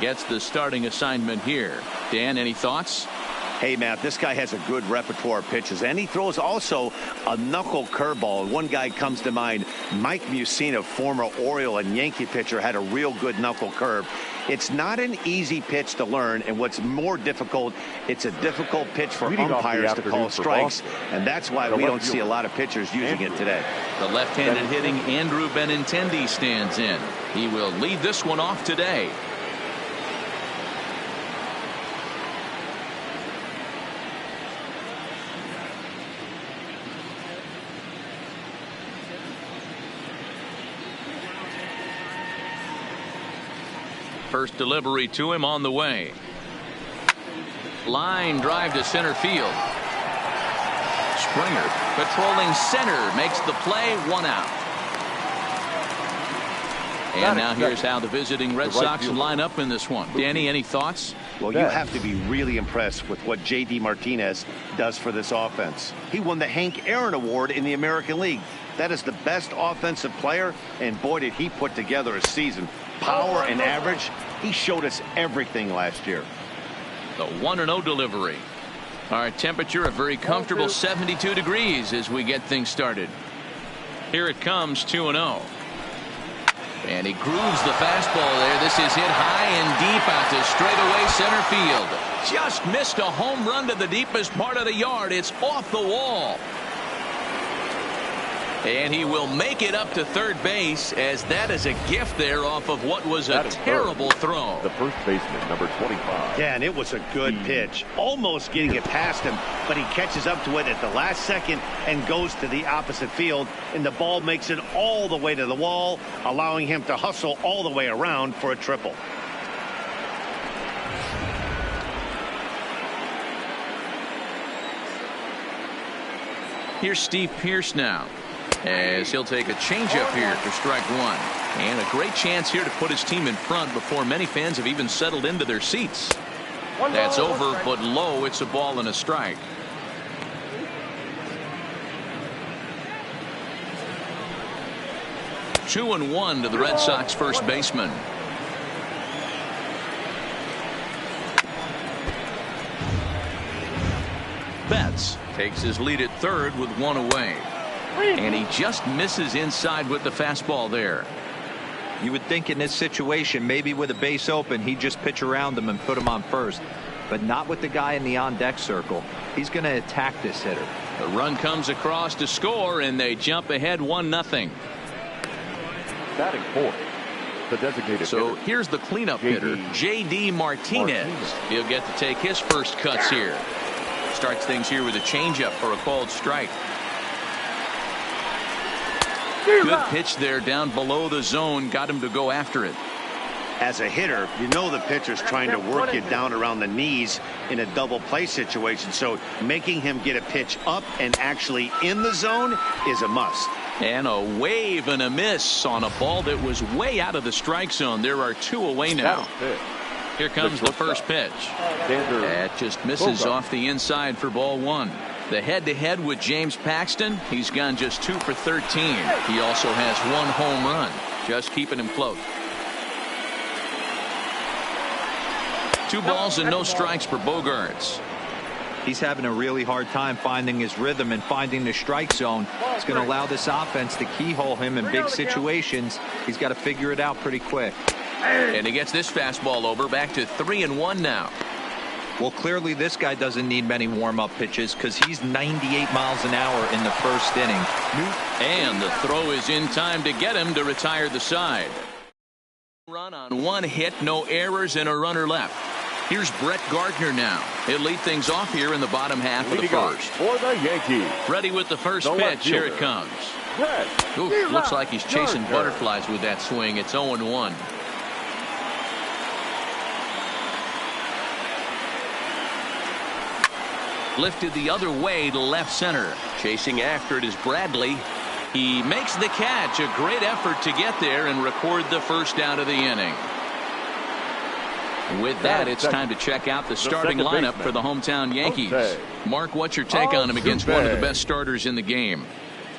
Gets the starting assignment here. Dan, any thoughts? Hey, Matt, this guy has a good repertoire of pitches, and he throws also a knuckle curveball. One guy comes to mind, Mike Mussina, former Oriole and Yankee pitcher, had a real good knuckle curve. It's not an easy pitch to learn, and what's more difficult, it's a difficult pitch for umpires to call strikes, and that's why we don't see a lot of pitchers using it today. The left-handed hitting Andrew Benintendi stands in. He will lead this one off today. First delivery to him on the way. Line drive to center field. Springer patrolling center makes the play, 1 out. And now here's how the visiting Red Sox line up in this one. Danny, any thoughts? Well, you have to be really impressed with what J.D. Martinez does for this offense. He won the Hank Aaron Award in the American League. That is the best offensive player, and boy, did he put together a season. Power and average, he showed us everything last year. The 1-0 delivery. Our temperature a very comfortable 72 degrees as we get things started. Here it comes, 2-0. And he grooves the fastball there. This is hit high and deep out to straightaway center field. Just missed a home run to the deepest part of the yard. It's off the wall. And he will make it up to third base, as that is a gift there off of what was a terrible throw. The first baseman, number 25. Yeah, and it was a good pitch. Almost getting it past him, but he catches up to it at the last second and goes to the opposite field, and the ball makes it all the way to the wall, allowing him to hustle all the way around for a triple. Here's Steve Pearce now, as he'll take a changeup here for strike 1. And a great chance here to put his team in front before many fans have even settled into their seats. That's over, but low. It's a ball and a strike. Two and one to the Red Sox first baseman. Betts takes his lead at third with 1 away. And he just misses inside with the fastball there. You would think in this situation, maybe with a base open, he'd just pitch around him and put him on first. But not with the guy in the on-deck circle. He's going to attack this hitter. The run comes across to score, and they jump ahead 1-0. Batting fourth, the designated So hitter. here's the cleanup hitter, J.D. Martinez. He'll get to take his first cuts here. Starts things here with a changeup for a called strike. Good pitch there down below the zone. Got him to go after it. As a hitter, you know the pitcher's trying to work you down around the knees in a double play situation. So making him get a pitch up and actually in the zone is a must. And a wave and a miss on a ball that was way out of the strike zone. There are 2 away now. Here comes the first pitch. That just misses off the inside for ball 1. The head-to-head with James Paxton, he's gone just 2 for 13. He also has 1 home run, just keeping him close. 2 balls and no strikes for Bogaerts. He's having a really hard time finding his rhythm and finding the strike zone. It's going to allow this offense to keyhole him in big situations. He's got to figure it out pretty quick. And he gets this fastball over, back to 3-1 now. Well, clearly this guy doesn't need many warm-up pitches because he's 98 miles an hour in the first inning. And the throw is in time to get him to retire the side. Run on 1 hit, no errors, and a runner left. Here's Brett Gardner now. He'll lead things off here in the bottom half of the first. For the Yankees. Ready with the first pitch. Here it comes. Ooh, looks like he's chasing butterflies with that swing. It's 0-1. Lifted the other way to left center. Chasing after it is Bradley. He makes the catch. A great effort to get there and record the first out of the inning. With that, it's time to check out the starting lineup for the hometown Yankees. Mark, what's your take on him against one of the best starters in the game?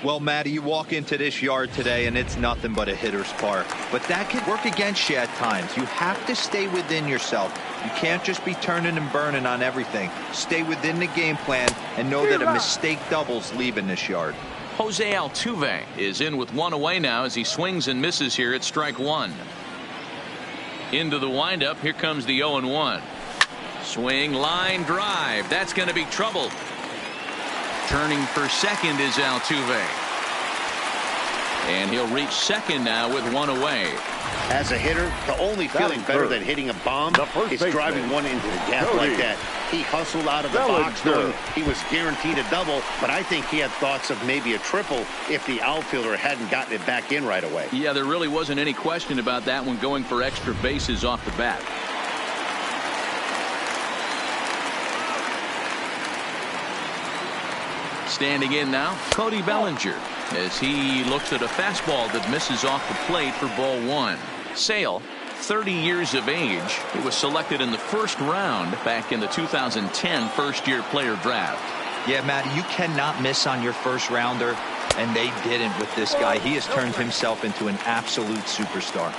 Well, Matty, you walk into this yard today and it's nothing but a hitter's park. But that can work against you at times. You have to stay within yourself. You can't just be turning and burning on everything. Stay within the game plan and know that a mistake doubles leaving this yard. Jose Altuve is in with one away now as he swings and misses here at strike one. Into the windup. Here comes the 0-1. Swing, line drive. That's going to be trouble. Turning for second is Altuve. And he'll reach second now with one away. As a hitter, the only feeling better than hitting a bomb is driving one into the gap like that. He hustled out of the box knowing he was guaranteed a double, but I think he had thoughts of maybe a triple if the outfielder hadn't gotten it back in right away. Yeah, there really wasn't any question about that one, going for extra bases off the bat. Standing in now, Cody Bellinger, as he looks at a fastball that misses off the plate for ball one. Sale, 30 years of age. He was selected in the first round back in the 2010 first-year player draft. Yeah, Matt, you cannot miss on your first rounder, and they didn't with this guy. He has turned himself into an absolute superstar.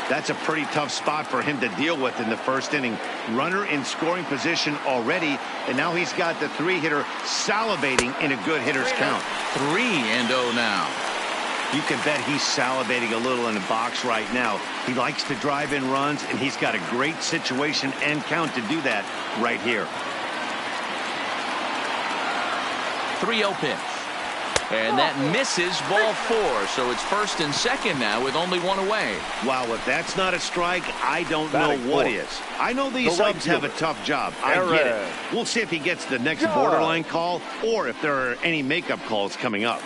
That's a pretty tough spot for him to deal with in the first inning. Runner in scoring position already, and now he's got the three-hitter salivating in a good hitter's count. 3-0 now. You can bet he's salivating a little in the box right now. He likes to drive in runs, and he's got a great situation and count to do that right here. 3-0 pitch. And that misses ball four. So it's first and second now with only one away. Wow, if that's not a strike, I don't know what is. I know these subs have a tough job. I get it. We'll see if he gets the next borderline call or if there are any makeup calls coming up.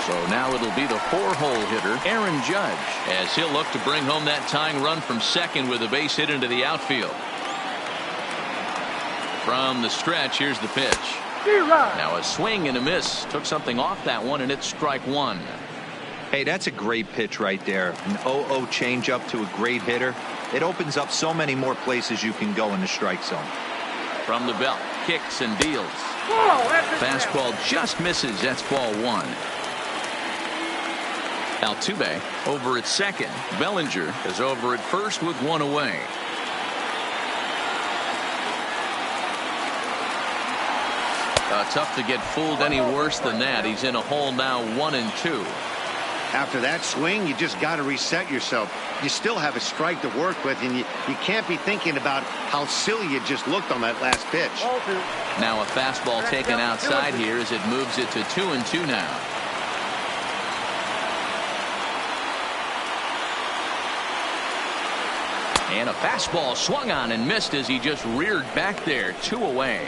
So now it'll be the four-hole hitter, Aaron Judge, as he'll look to bring home that tying run from second with a base hit into the outfield. From the stretch, here's the pitch. Now a swing and a miss. Took something off that one, and it's strike one. Hey, that's a great pitch right there. An 0-0 changeup to a great hitter. It opens up so many more places you can go in the strike zone. From the belt, kicks and deals. Fastball just misses. That's ball one. Altuve over at second. Bellinger is over at first with one away. Tough to get fooled any worse than that. He's in a hole now, 1-2. After that swing, you just got to reset yourself. You still have a strike to work with, and you can't be thinking about how silly you just looked on that last pitch. Now a fastball taken outside here as it moves it to 2-2 now. And a fastball swung on and missed as he just reared back there. 2 away.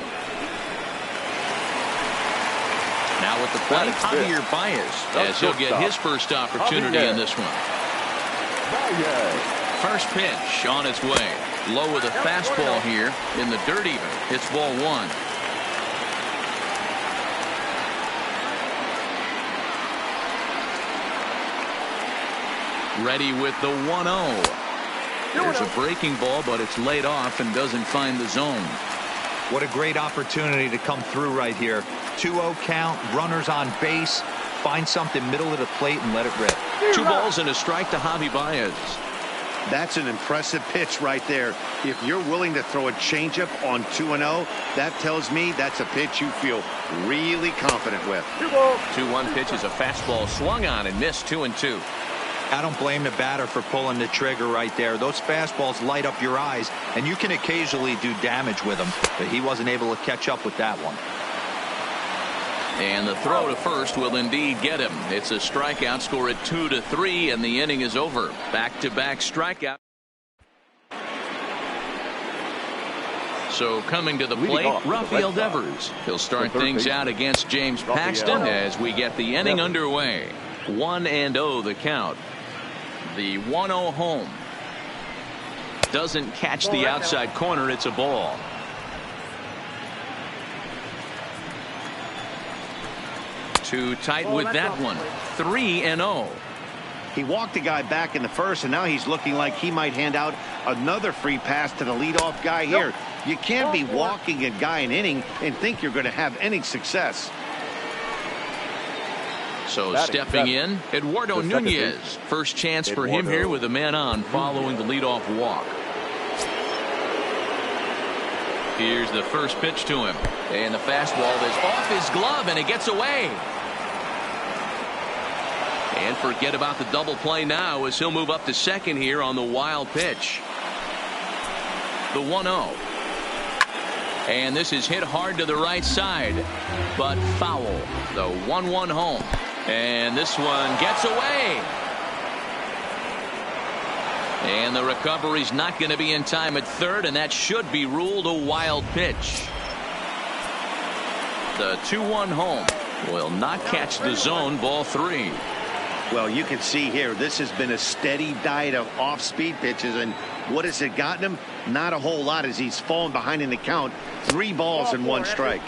Now with the plate, Javier Baez, as he'll get his first opportunity in this one. First pitch on its way. Low with a fastball here in the dirt even. It's ball one. Ready with the 1-0. There's a breaking ball, but it's laid off and doesn't find the zone. What a great opportunity to come through right here. 2-0 count, runners on base. Find something middle of the plate and let it rip. 2 balls and a strike to Javi Baez. That's an impressive pitch right there. If you're willing to throw a changeup on 2-0, that tells me that's a pitch you feel really confident with. 2-1 pitch is a fastball swung on and missed. 2-2. I don't blame the batter for pulling the trigger right there. Those fastballs light up your eyes, and you can occasionally do damage with them, but he wasn't able to catch up with that one. And the throw to first will indeed get him. It's a strikeout, score at 2-3, and the inning is over. Back-to-back strikeout. So coming to the plate, Rafael Devers. He'll start things out against James Paxton as we get the inning underway. 1-0 the count. The 1-0 home. Doesn't catch the outside corner. It's a ball. Too tight with that one. 3-0. He walked the guy back in the first, and now he's looking like he might hand out another free pass to the leadoff guy here. You can't be walking a guy an inning and think you're going to have any success. So stepping in, Eduardo Nunez. First chance for him here with a man on following the leadoff walk. Here's the first pitch to him. And the fastball is off his glove, and it gets away. And forget about the double play now as he'll move up to second here on the wild pitch. The 1-0. And this is hit hard to the right side, but foul. The 1-1 home. And this one gets away. And the recovery's not going to be in time at third, and that should be ruled a wild pitch. The 2-1 home will not catch the zone. Ball 3. Well, you can see here, this has been a steady diet of off-speed pitches, and what has it gotten him? Not a whole lot as he's fallen behind in the count. 3 balls and 1 strike.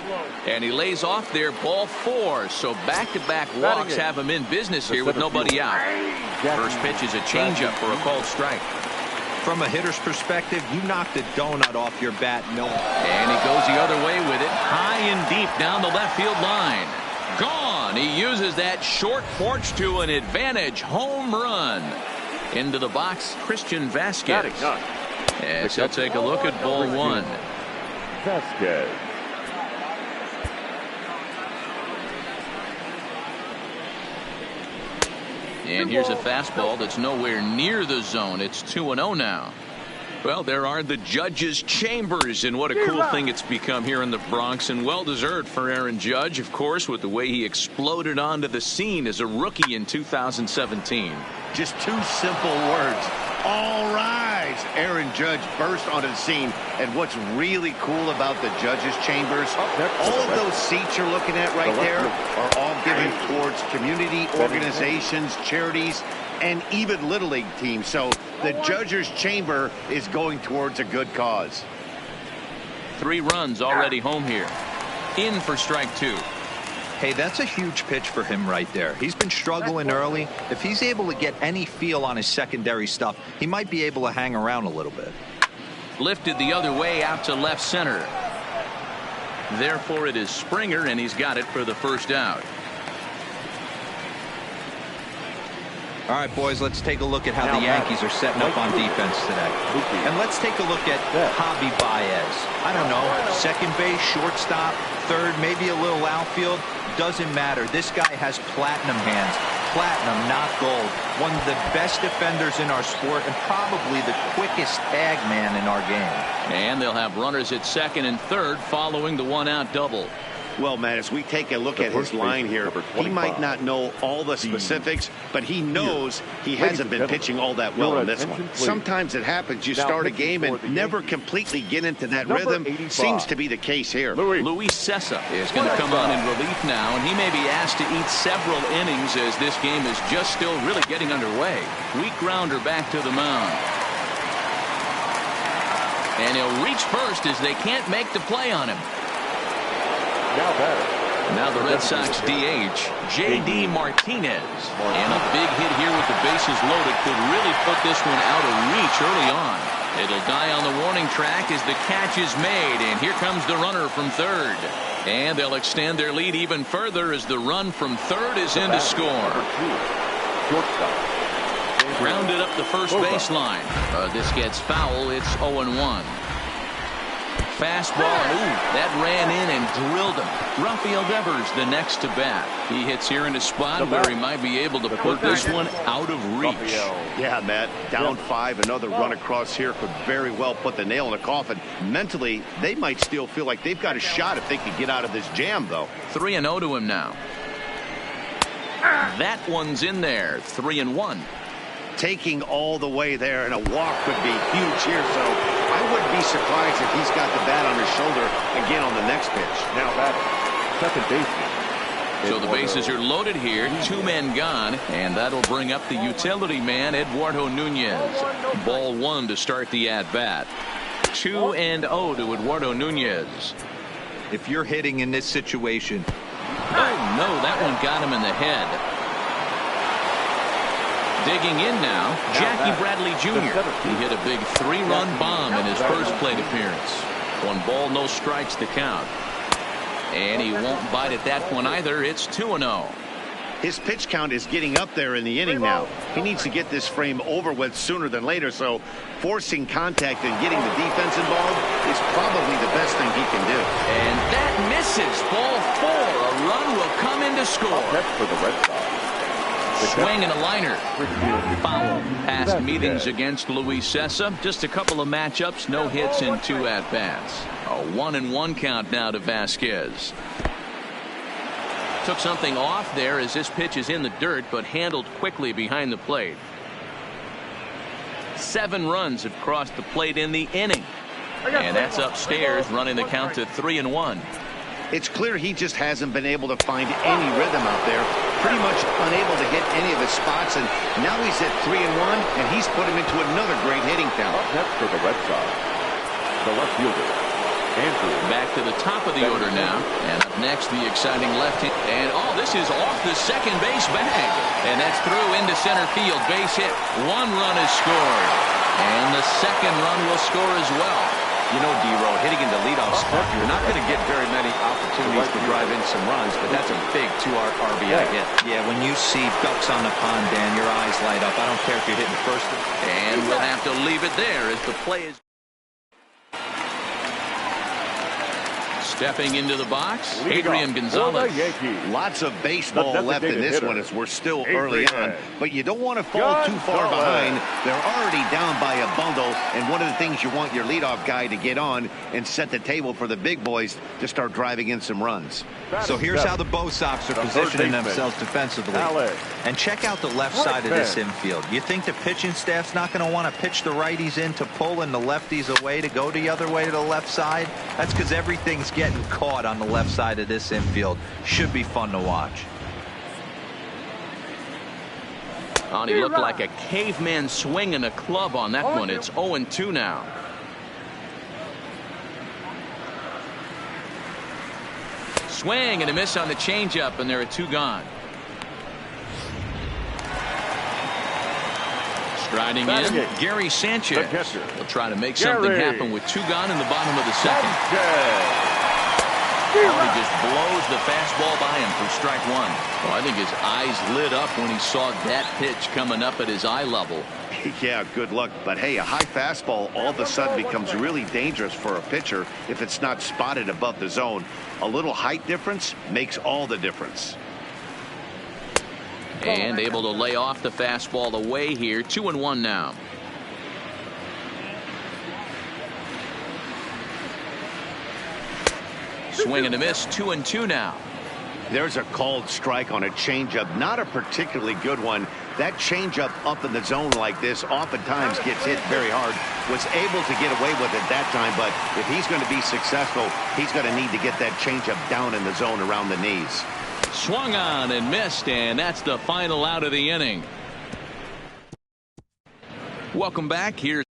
And he lays off there, ball 4. So back-to-back walks have him in business here with nobody out. First pitch is a changeup for a called strike. From a hitter's perspective, you knocked a donut off your bat. No. And he goes the other way with it, high and deep down the left field line. Gone. He uses that short porch to an advantage home run. Into the box, Christian Vasquez. As he'll take a look at ball 1. Vasquez. And here's a fastball that's nowhere near the zone. It's 2-0 now. Well, there are the judges' chambers, and what a cool thing it's become here in the Bronx, and well-deserved for Aaron Judge, of course, with the way he exploded onto the scene as a rookie in 2017. Just 2 simple words. All rise. Aaron Judge burst onto the scene, and what's really cool about the judges' chambers, all of those seats you're looking at right there are all given towards community organizations, charities, and even Little League teams. So the judges' chamber is going towards a good cause. 3 runs already home here. In for strike 2. Hey, that's a huge pitch for him right there. He's been struggling early. If he's able to get any feel on his secondary stuff, he might be able to hang around a little bit. Lifted the other way out to left center. Therefore, it is Springer, and he's got it for the first out. All right, boys, let's take a look at how the Yankees are setting up on defense today. And let's take a look at Javi Baez. I don't know, second base, shortstop, third, maybe a little outfield. Doesn't matter. This guy has platinum hands. Platinum, not gold. One of the best defenders in our sport and probably the quickest tag man in our game. And they'll have runners at second and third following the 1-out double. Well, Matt, as we take a look at his line here, he might not know all the specifics, but he knows he hasn't been pitching all that well in this one. Sometimes it happens. You start a game and never completely get into that rhythm. Seems to be the case here. Luis Cessa is going to come on in relief now, and he may be asked to eat several innings as this game is just still really getting underway. Weak grounder back to the mound. And he'll reach first as they can't make the play on him. Now the Red Sox DH, J.D. Martinez. And a big hit here with the bases loaded could really put this one out of reach early on. It'll die on the warning track as the catch is made, and here comes the runner from third. And they'll extend their lead even further as the run from third is in to score. Grounded up the first baseline. This gets foul. It's 0-1. Fastball, ooh, that ran in and drilled him. Rafael Devers the next to bat. He hits here in a spot where he might be able to put this one out of reach. Yeah, Matt, down 5, another run across here could very well put the nail in the coffin. Mentally, they might still feel like they've got a shot if they could get out of this jam, though. 3-0 to him now. That one's in there, 3-1. Taking all the way there, and a walk could be huge here, so I wouldn't be surprised if he's got the bat on his shoulder again on the next pitch. Now batting, second baseman. So the bases are loaded here, 2 men gone, and that'll bring up the utility man, Eduardo Nunez. Ball 1 to start the at-bat. 2-0 to Eduardo Nunez. If you're hitting in this situation. Oh, no, that one got him in the head. Digging in now, Jackie Bradley Jr. He hit a big 3-run bomb in his first plate appearance. 1 ball, no strikes to count. And he won't bite at that one either. It's 2-0. His pitch count is getting up there in the inning now. He needs to get this frame over with sooner than later, so forcing contact and getting the defense involved is probably the best thing he can do. And that misses. Ball 4. A run will come in to score. That's for the Red Sox. Swing and a liner. Foul. Past meetings against Luis Sessa. Just a couple of matchups. No hits in 2 at-bats. A 1-1 count now to Vasquez. Took something off there as this pitch is in the dirt, but handled quickly behind the plate. 7 runs have crossed the plate in the inning. And that's upstairs, running the count to 3-1. It's clear he just hasn't been able to find any rhythm out there. Pretty much unable to hit any of his spots, and now he's at 3-1, and he's put him into another great hitting count. Up next for the Red Sox, the left fielder, Andrew. Back to the top of the order now, and up next the exciting left hit. And this is off the second base bag, and that's through into center field. Base hit. 1 run is scored, and the second run will score as well. You know, D-Row, hitting in the leadoff spot, you're not going to get very many opportunities to drive in some runs, but that's a big 2 RBI hit. Yeah, when you see ducks on the pond, Dan, your eyes light up. I don't care if you're hitting first. And we'll have to leave it there as the play is. Stepping into the box, Adrian Gonzalez. Lots of baseball left in this one as we're still early on, but you don't want to fall too far behind. They're already down by a bundle, and one of the things you want your leadoff guy to get on and set the table for the big boys to start driving in some runs. So here's how the Bo Sox are positioning themselves defensively. And check out the left side of this infield. You think the pitching staff's not going to want to pitch the righties in to pull and the lefties away to go the other way to the left side? That's because everything's getting caught on the left side of this infield. Should be fun to watch. He looked like a caveman swinging a club on that one. It's 0-2 now. Swing and a miss on the changeup, and there are 2 gone. Striding in, Gary Sanchez will try to make something happen with 2 gone in the bottom of the second. He just blows the fastball by him for strike 1. Well, I think his eyes lit up when he saw that pitch coming up at his eye level. Yeah, good luck. But hey, a high fastball all of a sudden becomes really dangerous for a pitcher if it's not spotted above the zone. A little height difference makes all the difference. And able to lay off the fastball away here. 2-1 now. Swing and a miss. 2-2 now. There's a called strike on a changeup. Not a particularly good one. That changeup up in the zone like this oftentimes gets hit very hard. Was able to get away with it that time, but if he's going to be successful, he's going to need to get that changeup down in the zone around the knees. Swung on and missed, and that's the final out of the inning. Welcome back. Here's